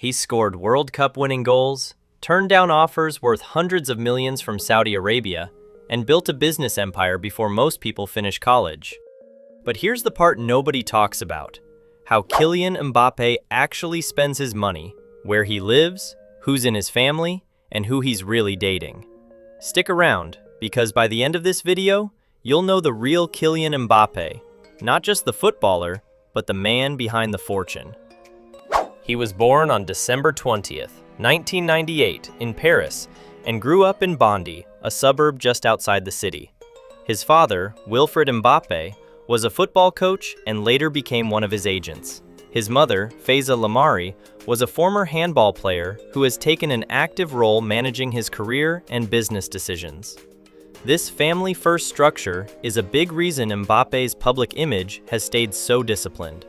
He scored World Cup winning goals, turned down offers worth hundreds of millions from Saudi Arabia, and built a business empire before most people finish college. But here's the part nobody talks about: how Kylian Mbappé actually spends his money, where he lives, who's in his family, and who he's really dating. Stick around, because by the end of this video, you'll know the real Kylian Mbappé, not just the footballer, but the man behind the fortune. He was born on December 20th, 1998, in Paris, and grew up in Bondy, a suburb just outside the city. His father, Wilfried Mbappé, was a football coach and later became one of his agents. His mother, Faiza Lamari, was a former handball player who has taken an active role managing his career and business decisions. This family-first structure is a big reason Mbappé's public image has stayed so disciplined.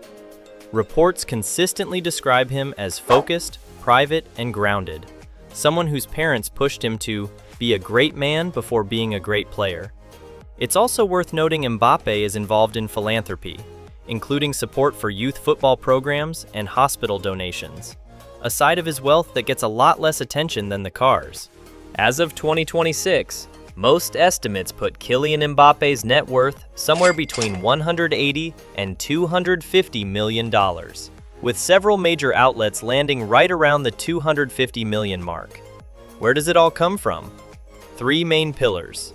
Reports consistently describe him as focused, private, and grounded, someone whose parents pushed him to be a great man before being a great player. It's also worth noting Mbappé is involved in philanthropy, including support for youth football programs and hospital donations, a side of his wealth that gets a lot less attention than the cars. As of 2026, most estimates put Kylian Mbappé's net worth somewhere between $180 and $250 million, with several major outlets landing right around the $250 million mark. Where does it all come from? Three main pillars.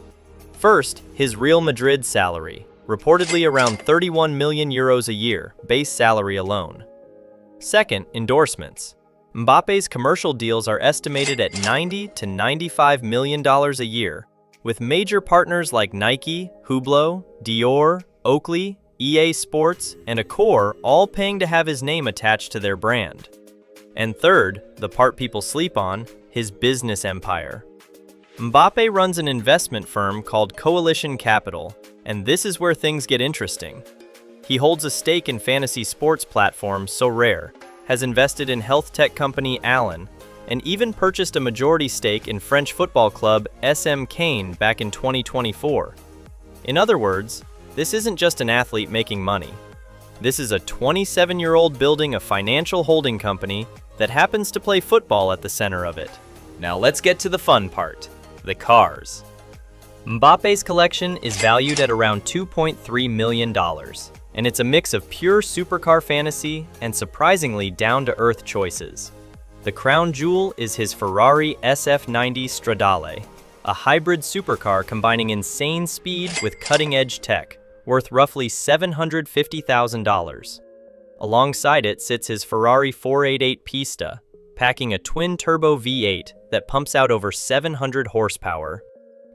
First, his Real Madrid salary, reportedly around 31 million euros a year, base salary alone. Second, endorsements. Mbappé's commercial deals are estimated at $90 to $95 million a year, with major partners like Nike, Hublot, Dior, Oakley, EA Sports, and Accor all paying to have his name attached to their brand. And third, the part people sleep on, his business empire. Mbappé runs an investment firm called Coalition Capital, and this is where things get interesting. He holds a stake in fantasy sports platform Sorare, has invested in health tech company Allen, and even purchased a majority stake in French football club SM Caen back in 2024. In other words, this isn't just an athlete making money. This is a 27-year-old building a financial holding company that happens to play football at the center of it. Now let's get to the fun part, the cars. Mbappé's collection is valued at around $2.3 million, and it's a mix of pure supercar fantasy and surprisingly down-to-earth choices. The crown jewel is his Ferrari SF90 Stradale, a hybrid supercar combining insane speed with cutting-edge tech, worth roughly $750,000. Alongside it sits his Ferrari 488 Pista, packing a twin-turbo V8 that pumps out over 700 horsepower.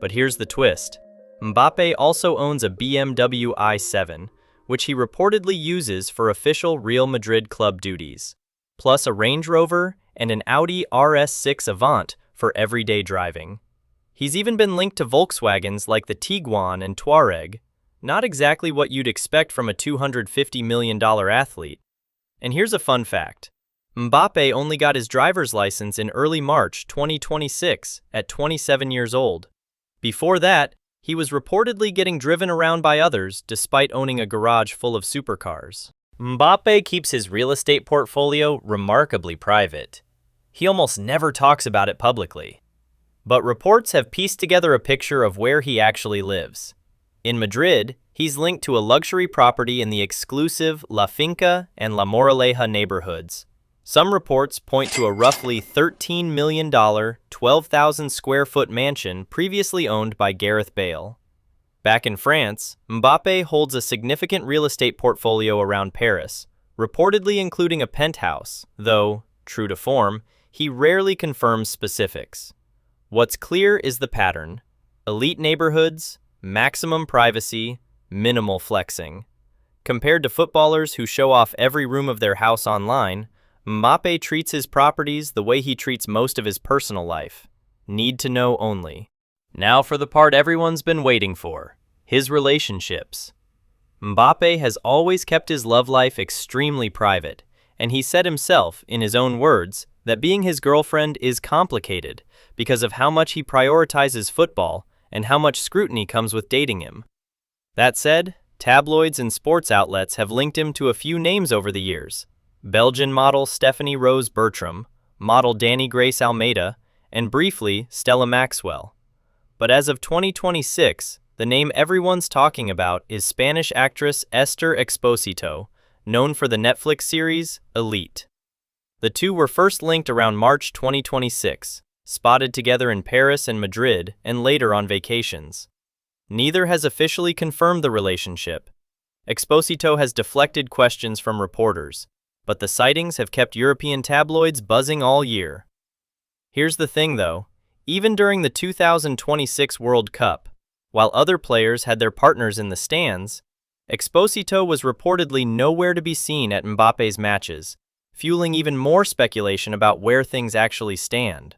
But here's the twist. Mbappé also owns a BMW i7, which he reportedly uses for official Real Madrid club duties, plus a Range Rover and an Audi RS6 Avant for everyday driving. He's even been linked to Volkswagens like the Tiguan and Touareg, not exactly what you'd expect from a $250 million athlete. And here's a fun fact. Mbappé only got his driver's license in early March 2026 at 27 years old. Before that, he was reportedly getting driven around by others despite owning a garage full of supercars. Mbappé keeps his real estate portfolio remarkably private. He almost never talks about it publicly. But reports have pieced together a picture of where he actually lives. In Madrid, he's linked to a luxury property in the exclusive La Finca and La Moraleja neighborhoods. Some reports point to a roughly $13 million, 12,000 square foot mansion previously owned by Gareth Bale. Back in France, Mbappé holds a significant real estate portfolio around Paris, reportedly including a penthouse, though, true to form, he rarely confirms specifics. What's clear is the pattern: elite neighborhoods, maximum privacy, minimal flexing. Compared to footballers who show off every room of their house online, Mbappé treats his properties the way he treats most of his personal life. Need to know only. Now for the part everyone's been waiting for: his relationships. Mbappé has always kept his love life extremely private, and he said himself, in his own words, that being his girlfriend is complicated because of how much he prioritizes football and how much scrutiny comes with dating him. That said, tabloids and sports outlets have linked him to a few names over the years: Belgian model Stephanie Rose Bertram, model Danny Grace Almeida, and briefly, Stella Maxwell. But as of 2026, the name everyone's talking about is Spanish actress Ester Expósito, known for the Netflix series Elite. The two were first linked around March 2026, spotted together in Paris and Madrid, and later on vacations. Neither has officially confirmed the relationship. Expósito has deflected questions from reporters, but the sightings have kept European tabloids buzzing all year. Here's the thing though, even during the 2026 World Cup, while other players had their partners in the stands, Expósito was reportedly nowhere to be seen at Mbappe's matches, fueling even more speculation about where things actually stand.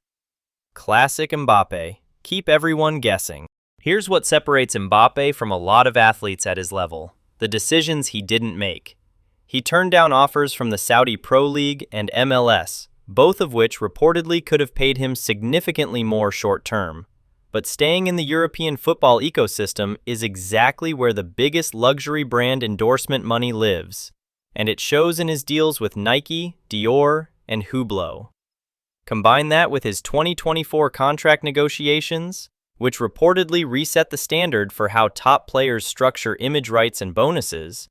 Classic Mbappe, keep everyone guessing. Here's what separates Mbappe from a lot of athletes at his level: the decisions he didn't make. He turned down offers from the Saudi Pro League and MLS, both of which reportedly could have paid him significantly more short-term. But staying in the European football ecosystem is exactly where the biggest luxury brand endorsement money lives, and it shows in his deals with Nike, Dior, and Hublot. Combine that with his 2024 contract negotiations, which reportedly reset the standard for how top players structure image rights and bonuses,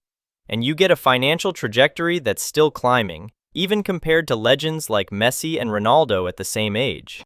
and you get a financial trajectory that's still climbing, even compared to legends like Messi and Ronaldo at the same age.